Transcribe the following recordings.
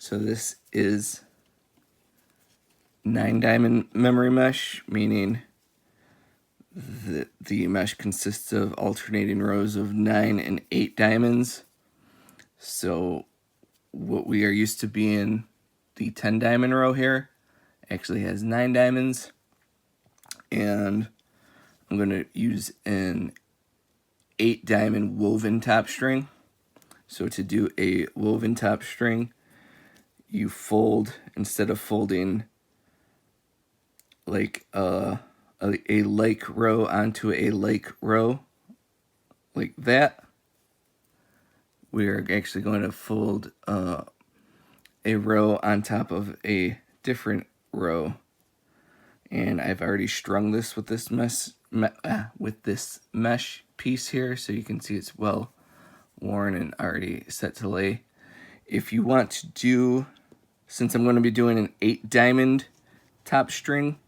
So this is 9-diamond memory mesh, meaning the mesh consists of alternating rows of 9 and 8 diamonds. So what we are used to being the 10-diamond row here actually has 9 diamonds. And I'm going to use an 8-diamond woven top string. So to do a woven top string, you fold, instead of folding like a like row onto a like row like that, we are actually going to fold a row on top of a different row. And I've already strung this with this mesh piece here, so you can see it's well worn and already set to lay. If you want to do, since I'm going to be doing an 8-diamond top string,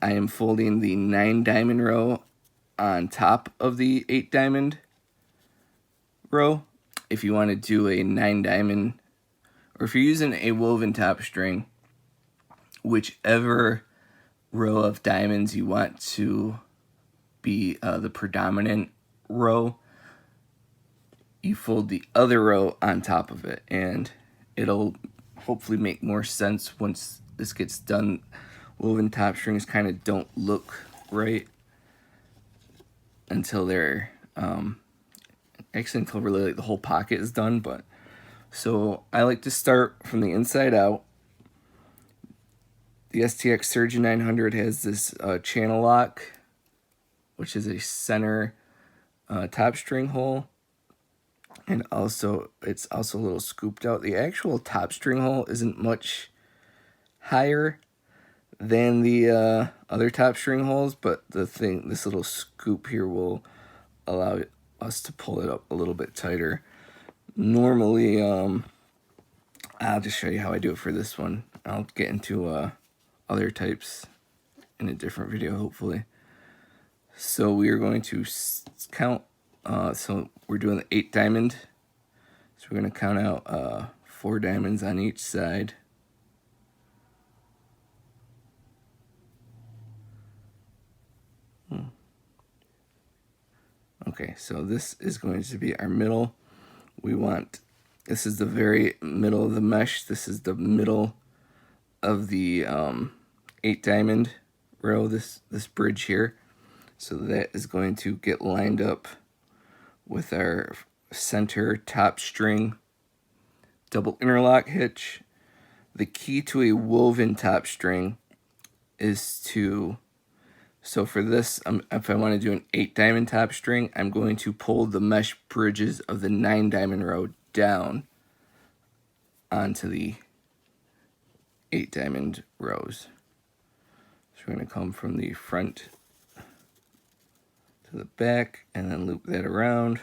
I am folding the 9-diamond row on top of the 8-diamond row. If you want to do a 9-diamond, or if you're using a woven top string, whichever row of diamonds you want to be the predominant row, you fold the other row on top of it, and it'll hopefully make more sense once this gets done. Woven top strings kind of don't look right until they're actually until really like the whole pocket is done. But so I like to start from the inside out. The STX Surgeon 900 has this channel lock, which is a center top string hole, and also it's also a little scooped out. The actual top string hole isn't much higher than the other top string holes, but this little scoop here will allow us to pull it up a little bit tighter. Normally, I'll just show you how I do it for this one. I'll get into other types in a different video, hopefully. So we are going to count, so we're doing the 8-diamond. So we're going to count out 4 diamonds on each side. Okay, so this is going to be our middle. This is the very middle of the mesh. This is the middle of the 8-diamond row, this bridge here. So that is going to get lined up with our center top string double interlock hitch. The key to a woven top string is to, so for this, if I want to do an 8-diamond top string, I'm going to pull the mesh bridges of the 9-diamond row down onto the 8-diamond rows. So we're going to come from the front to the back and then loop that around.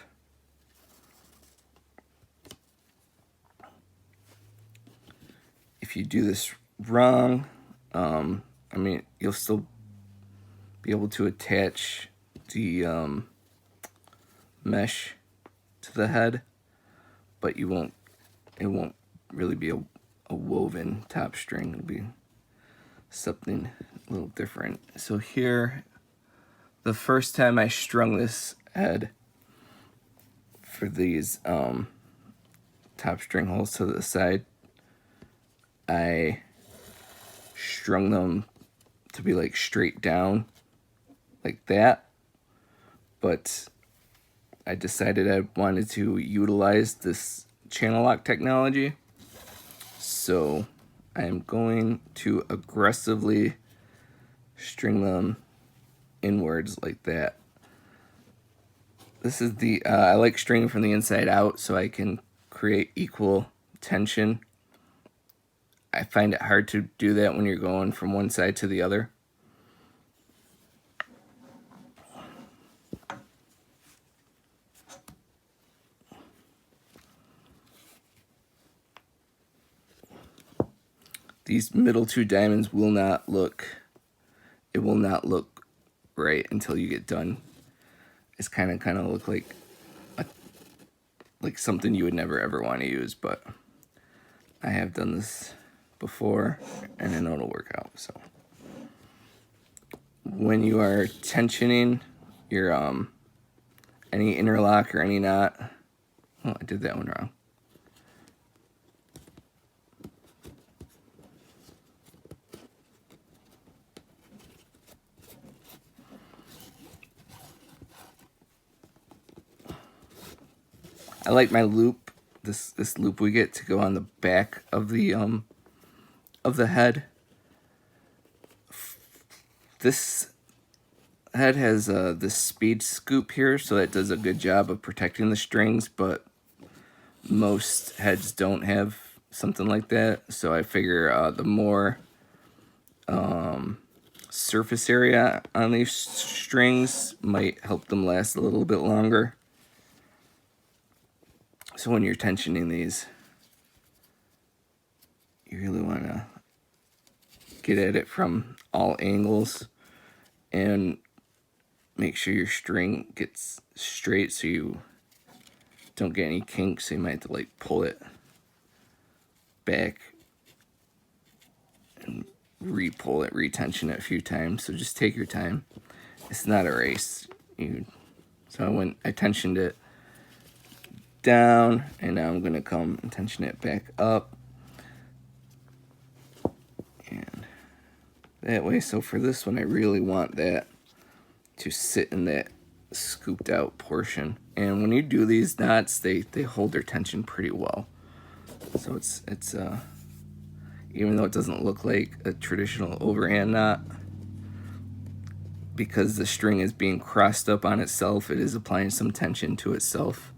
If you do this wrong, I mean, you'll still be able to attach the mesh to the head, but it won't really be a woven top string. It'll be something a little different. So here, the first time I strung this head for these top string holes to the side, I strung them to be like straight down like that, but I decided I wanted to utilize this channel lock technology, so I'm going to aggressively string them inwards like that. This is the I like stringing from the inside out so I can create equal tension. I find it hard to do that when you're going from one side to the other. These middle 2 diamonds will not look right until you get done. It's kind of look like something you would never ever want to use, but I have done this before, and I know it'll work out. So when you are tensioning your any interlock or any knot, oh, I did that one wrong. I like my loop, this loop we get to go on the back of the head. This head has this speed scoop here, so that does a good job of protecting the strings, but most heads don't have something like that. So I figure the more surface area on these strings might help them last a little bit longer. So when you're tensioning these, you really want to get at it from all angles and make sure your string gets straight so you don't get any kinks. So you might have to like pull it back and re-pull it, retension it a few times. So just take your time. It's not a race. So I tensioned it down, and now I'm gonna come and tension it back up, and that way. So for this one, I really want that to sit in that scooped out portion. And when you do these knots, they hold their tension pretty well. So it's even though it doesn't look like a traditional overhand knot, because the string is being crossed up on itself, it is applying some tension to itself.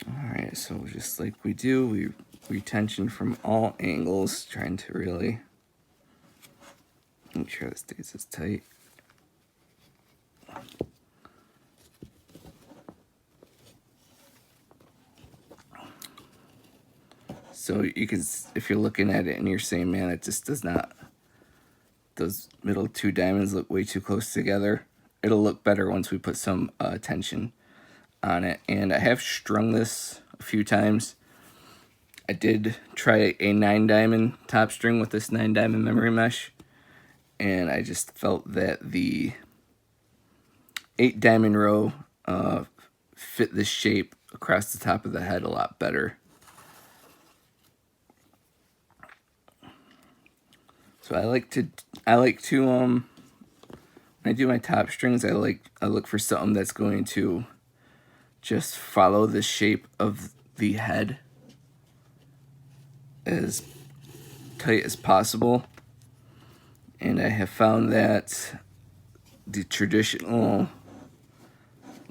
Alright, so just like we do, we retension from all angles, trying to really make sure this stays as tight. So you can, if you're looking at it and you're saying, man, it just does not, those middle two diamonds look way too close together. It'll look better once we put some tension on it. And I have strung this a few times. I did try a 9-diamond top string with this 9-diamond memory mesh, and I just felt that the 8-diamond row fit the shape across the top of the head a lot better. So I like to when I do my top strings, I look for something that's going to just follow the shape of the head as tight as possible. And I have found that the traditional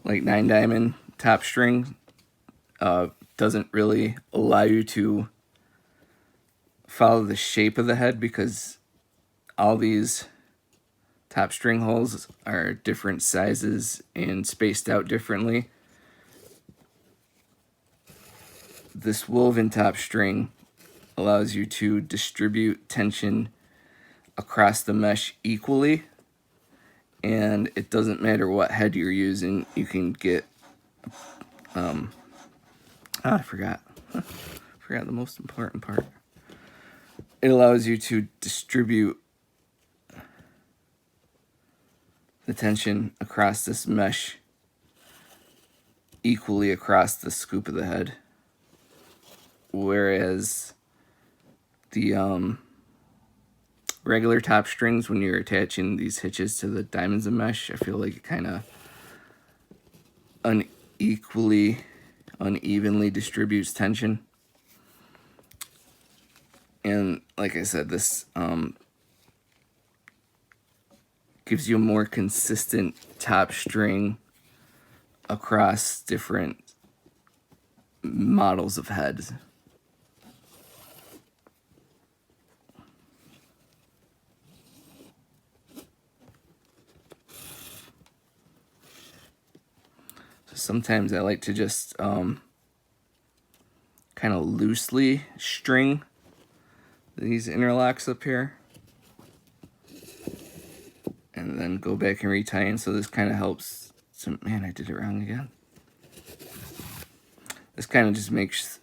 like 9-diamond top string doesn't really allow you to follow the shape of the head, because all these top string holes are different sizes and spaced out differently. This woven top string allows you to distribute tension across the mesh equally, and it doesn't matter what head you're using. You can get I forgot the most important part. It allows you to distribute the tension across this mesh equally across the scoop of the head, whereas the regular top strings, when you're attaching these hitches to the diamonds of mesh, I feel like it kind of unevenly distributes tension. And like I said, this gives you a more consistent top string across different models of heads. So sometimes I like to just kind of loosely string these interlocks up here, and then go back and retie in. So this kind of helps. So, man, I did it wrong again. This kind of just makes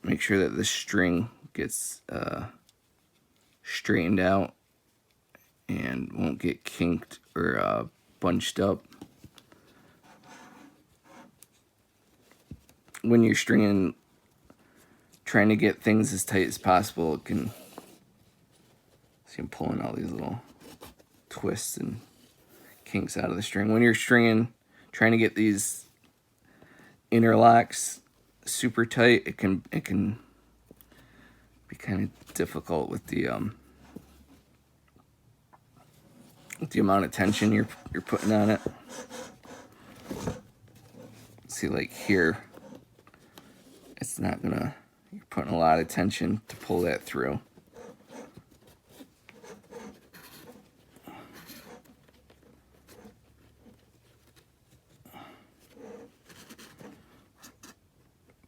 make sure that the string gets straightened out and won't get kinked or bunched up. When you're stringing, trying to get things as tight as possible, it can see I'm pulling all these little twists and kinks out of the string. When you're stringing, trying to get these interlocks super tight, it can be kind of difficult with the amount of tension you're putting on it. See, like here, it's not gonna, you're putting a lot of tension to pull that through.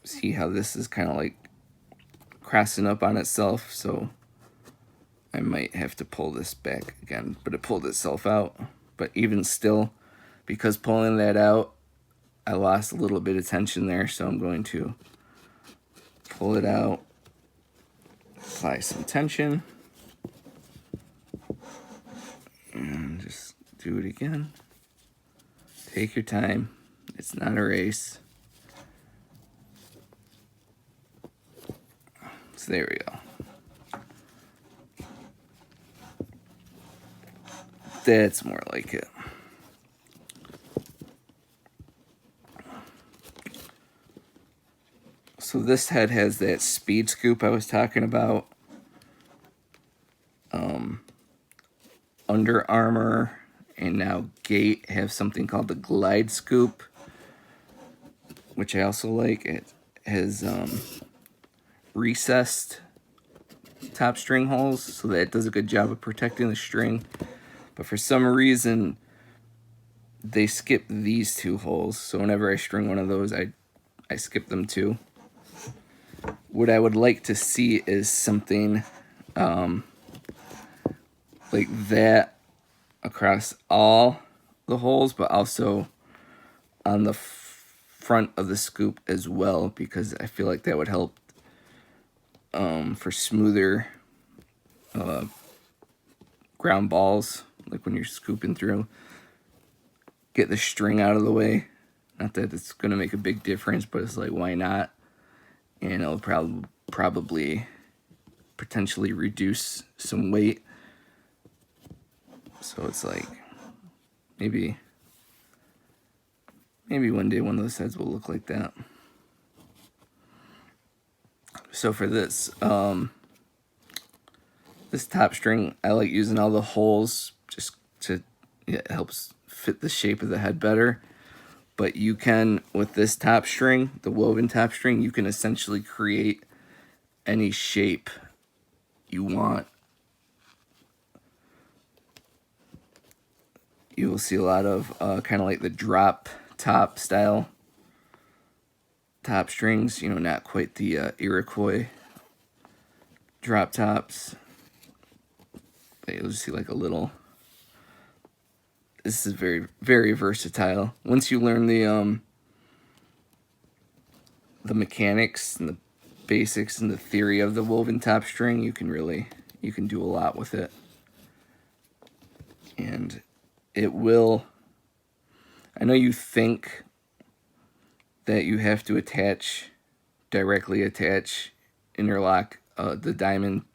See how this is kind of like crossing up on itself, so I might have to pull this back again, but it pulled itself out. But even still, because pulling that out, I lost a little bit of tension there, so I'm going to pull it out, apply some tension, and just do it again. Take your time. It's not a race. So there we go. That's more like it. So this head has that speed scoop I was talking about. Under Armour and now Gate have something called the Glide Scoop, which I also like. It has recessed top string holes, so that it does a good job of protecting the string. But for some reason, they skip these two holes. So whenever I string one of those, I skip them too. What I would like to see is something like that across all the holes, but also on the front of the scoop as well, because I feel like that would help for smoother ground balls, like when you're scooping through. Get the string out of the way. Not that it's going to make a big difference, but it's like, why not? And it'll probably potentially reduce some weight. So it's like, maybe one day one of those heads will look like that. So for this, this top string, I like using all the holes just to, it helps fit the shape of the head better. But you can, with this top string, the woven top string, you can essentially create any shape you want. You will see a lot of kind of like the drop top style top strings, you know, not quite the Iroquois drop tops. But you'll just see like a little, this is very, very versatile. Once you learn the mechanics and the basics and the theory of the woven top string, you can do a lot with it. And it will, I know you think that you have to directly attach, interlock the diamond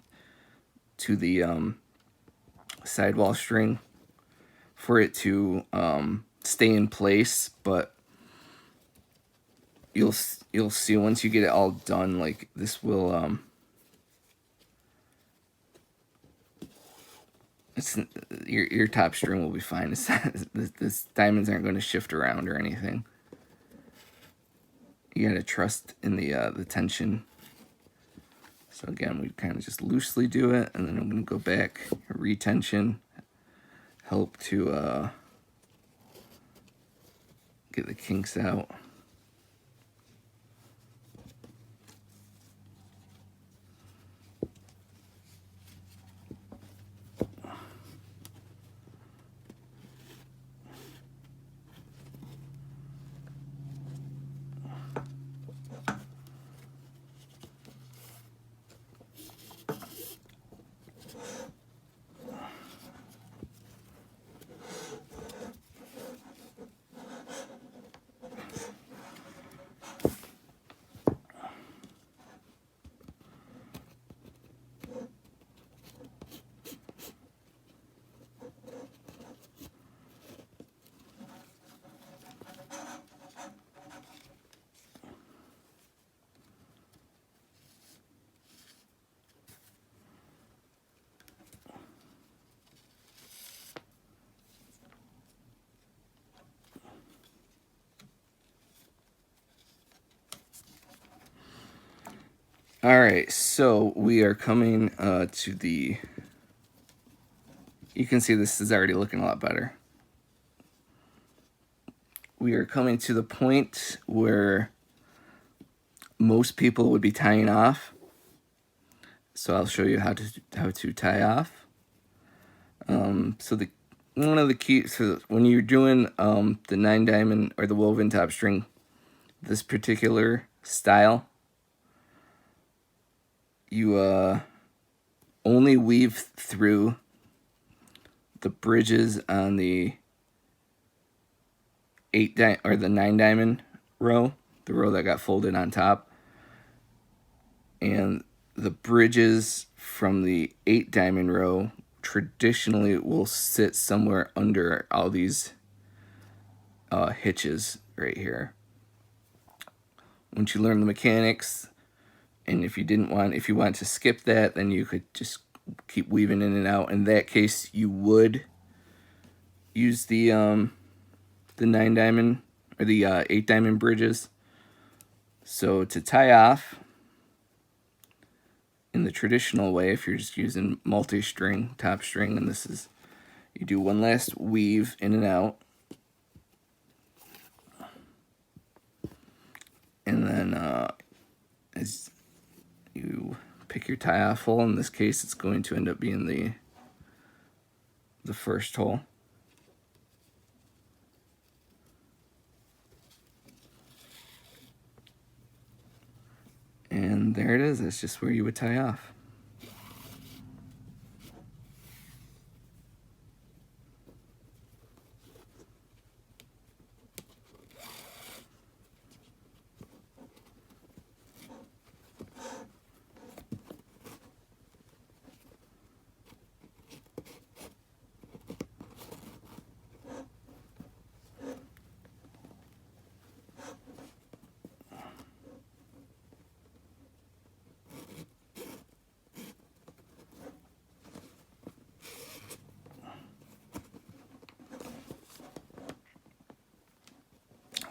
to the sidewall string for it to stay in place, but you'll see once you get it all done, like this will your top string will be fine. This diamonds aren't going to shift around or anything. you gotta trust in the tension. So again, we kind of just loosely do it, and then I'm gonna go back, retension, help to get the kinks out. All right, so we are coming to the, you can see this is already looking a lot better. We are coming to the point where most people would be tying off. So I'll show you how to tie off. So one of the keys, so when you're doing the 9 diamond or the woven top string, this particular style, you only weave through the bridges on the 9 diamond row, the row that got folded on top, and the bridges from the 8 diamond row traditionally will sit somewhere under all these hitches right here. Once you learn the mechanics, and if you want to skip that, then you could just keep weaving in and out. In that case, you would use the 9 diamond or the 8 diamond bridges. So to tie off in the traditional way, if you're just using multi-string, top string, and this is, you do one last weave in and out, and then as you pick your tie off hole, in this case it's going to end up being the first hole. And there it is, that's just where you would tie off.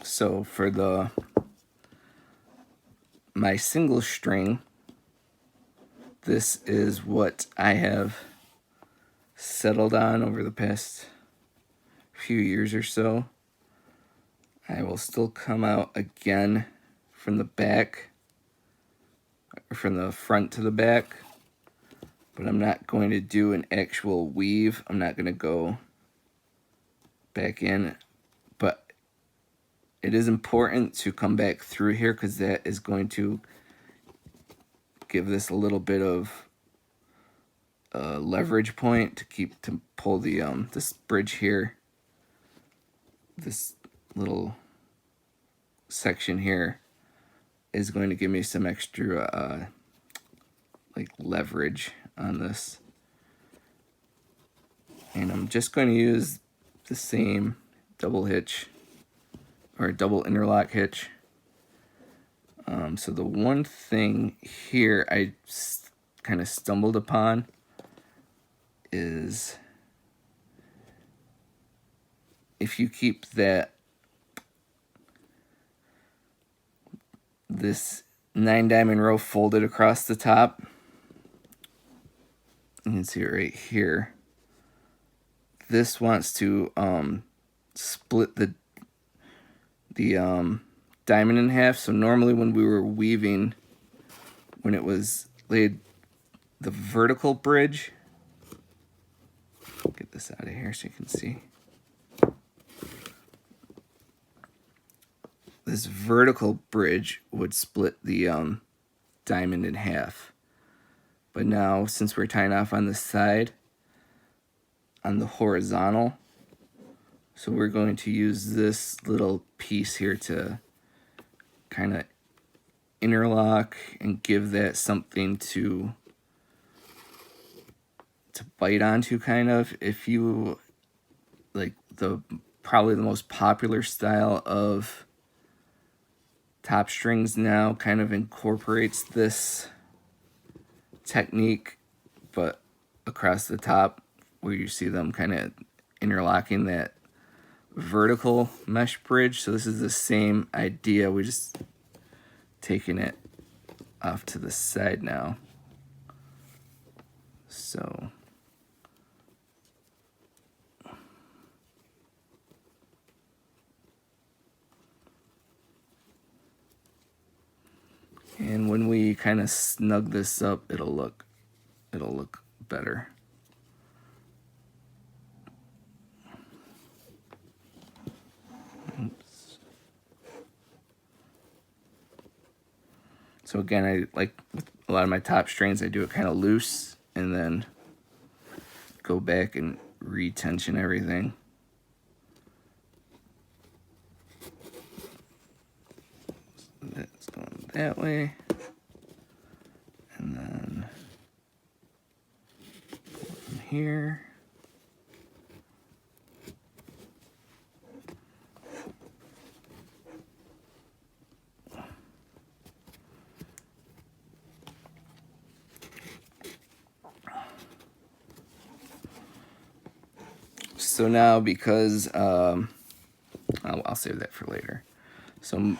So for my single string, this is what I have settled on over the past few years or so. I will still come out again from the back, or from the front to the back, but I'm not going to do an actual weave. I'm not going to go back in, but it is important to come back through here because that is going to give this a little bit of leverage point to pull the this bridge here, this little section here is going to give me some extra like leverage on this. And I'm just going to use the same double hitch or double interlock hitch. So the one thing here I kind of stumbled upon is if you keep that this 9-diamond row folded across the top. You can see it right here. This wants to split the diamond in half. So normally when we were weaving, when it was laid the vertical bridge, get this out of here so you can see. This vertical bridge would split the diamond in half. But now, since we're tying off on the side, on the horizontal, so we're going to use this little piece here to kind of interlock and give that something to bite onto, kind of. If you like, probably the most popular style of top strings now kind of incorporates this technique, but across the top, where you see them kind of interlocking that vertical mesh bridge. So this is the same idea, we're just taking it off to the side now. So and when we kind of snug this up, it'll look better. Oops. So again, I like with a lot of my top strings, I do it kind of loose and then go back and retension everything. That's going that way, and then from here. So now, because I'll save that for later. So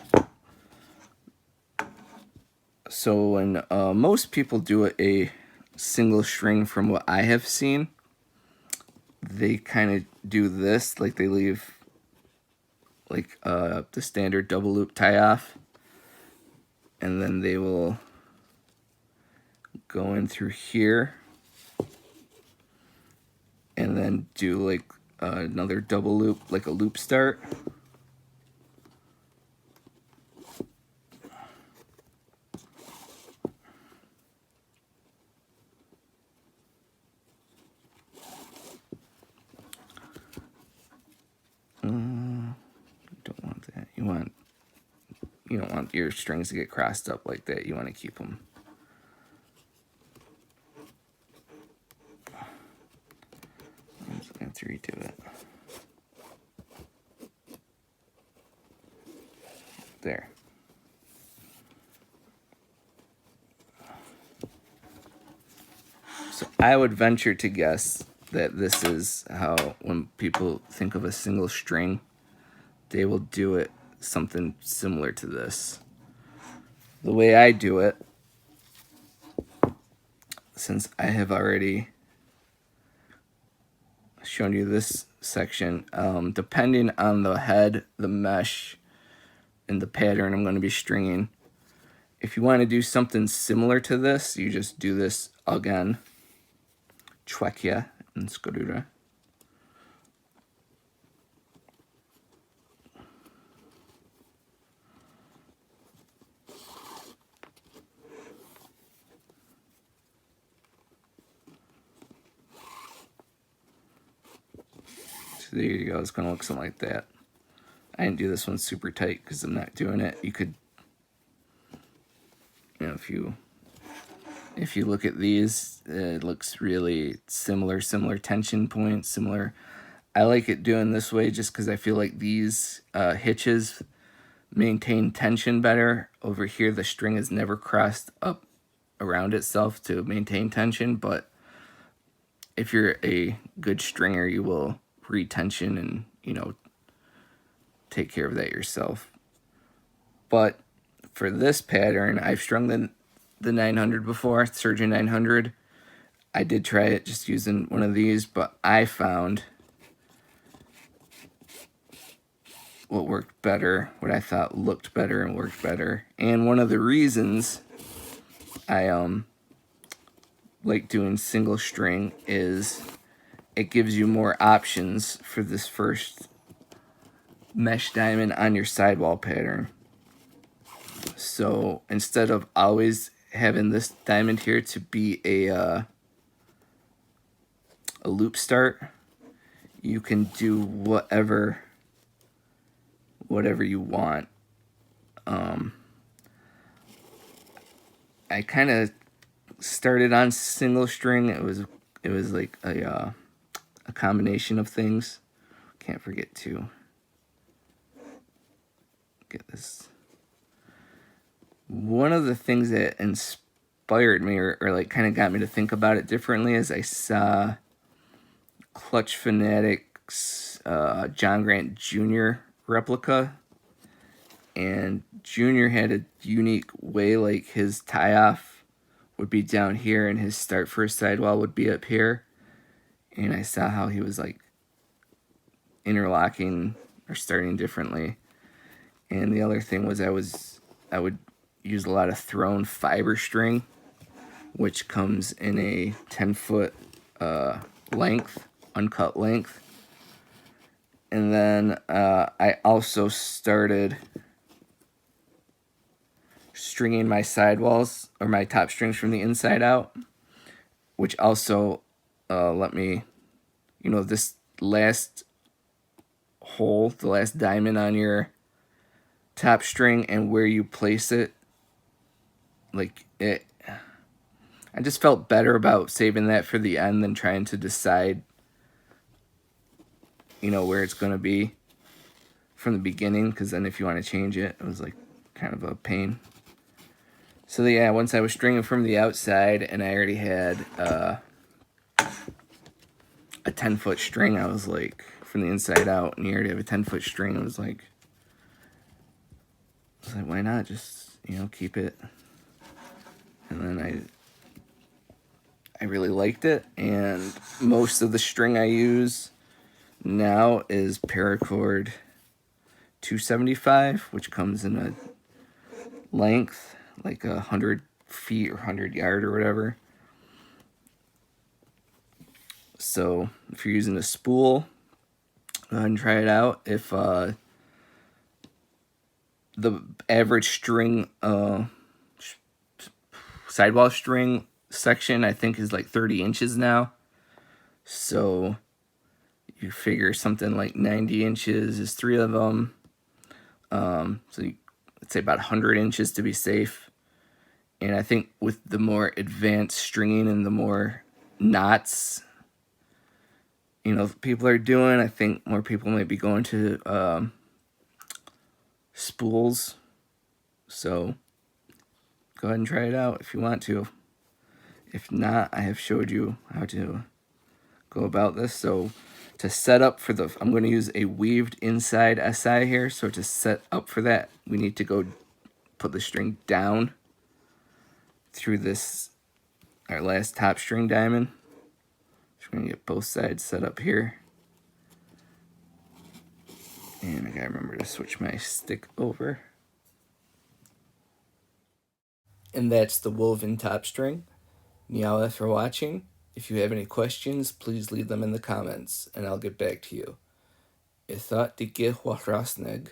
when most people do a single string, from what I have seen, they kind of do this, like they leave like the standard double loop tie off, and then they will go in through here and then do like another double loop, like a loop start. Don't want that. You don't want your strings to get crossed up like that. You want to keep them. I'm just going to redo it. There. So I would venture to guess that this is how, when people think of a single string, they will do it something similar to this. The way I do it, since I have already shown you this section, depending on the head, the mesh, and the pattern I'm going to be stringing, if you want to do something similar to this, you just do this again. Czechia and Skorura. So there you go, it's going to look something like that. I didn't do this one super tight because I'm not doing it. You could, you know, if you look at these, it looks really similar tension points, similar. I like it doing this way just because I feel like these hitches maintain tension better. Over here, the string is never crossed up around itself to maintain tension, but if you're a good stringer, you will retension and, you know, take care of that yourself. But for this pattern, I've strung the 900 before, Surgeon 900. I did try it just using one of these, but I found what worked better, what I thought looked better and worked better. And one of the reasons I like doing single string is it gives you more options for this first mesh diamond on your sidewall pattern. So instead of always having this diamond here to be a loop start, you can do whatever you want. I kind of started on single string. It was like a combination of things. Can't forget to get this. One of the things that inspired me or like kind of got me to think about it differently is I saw Clutch Fanatics John Grant Jr. replica, and Jr. had a unique way, like his tie-off would be down here and his start for a sidewall would be up here, and I saw how he was like interlocking or starting differently. And the other thing was I would use a lot of thrown fiber string, which comes in a 10-foot length, uncut length. And then I also started stringing my sidewalls or my top strings from the inside out, which also let me, this last hole, the last diamond on your top string and where you place it, like it, I just felt better about saving that for the end than trying to decide, where it's going to be from the beginning, because then if you want to change it, it was like kind of a pain. So yeah, once I was stringing from the outside and I already had a 10-foot string, I was like, from the inside out, and you already have a 10-foot string, I was like, why not just, keep it? And then I really liked it, and most of the string I use now is Paracord 275, which comes in a length like 100 feet or 100 yard or whatever. So if you're using a spool, go ahead and try it out. If the average string sidewall string section, I think, is like 30 inches now, so you figure something like 90 inches is 3 of them, so let's say about 100 inches to be safe. And I think with the more advanced stringing and the more knots people are doing, I think more people might be going to spools. So go ahead and try it out if you want to. If not, I have showed you how to go about this. So to set up for I'm going to use a weaved inside SI here. So to set up for that, we need to go put the string down through this, our last top string diamond. So we're going to get both sides set up here. And I got to remember to switch my stick over. And that's the woven top string. Niala for watching. If you have any questions, please leave them in the comments, and I'll get back to you. Ithot dike huarasneg.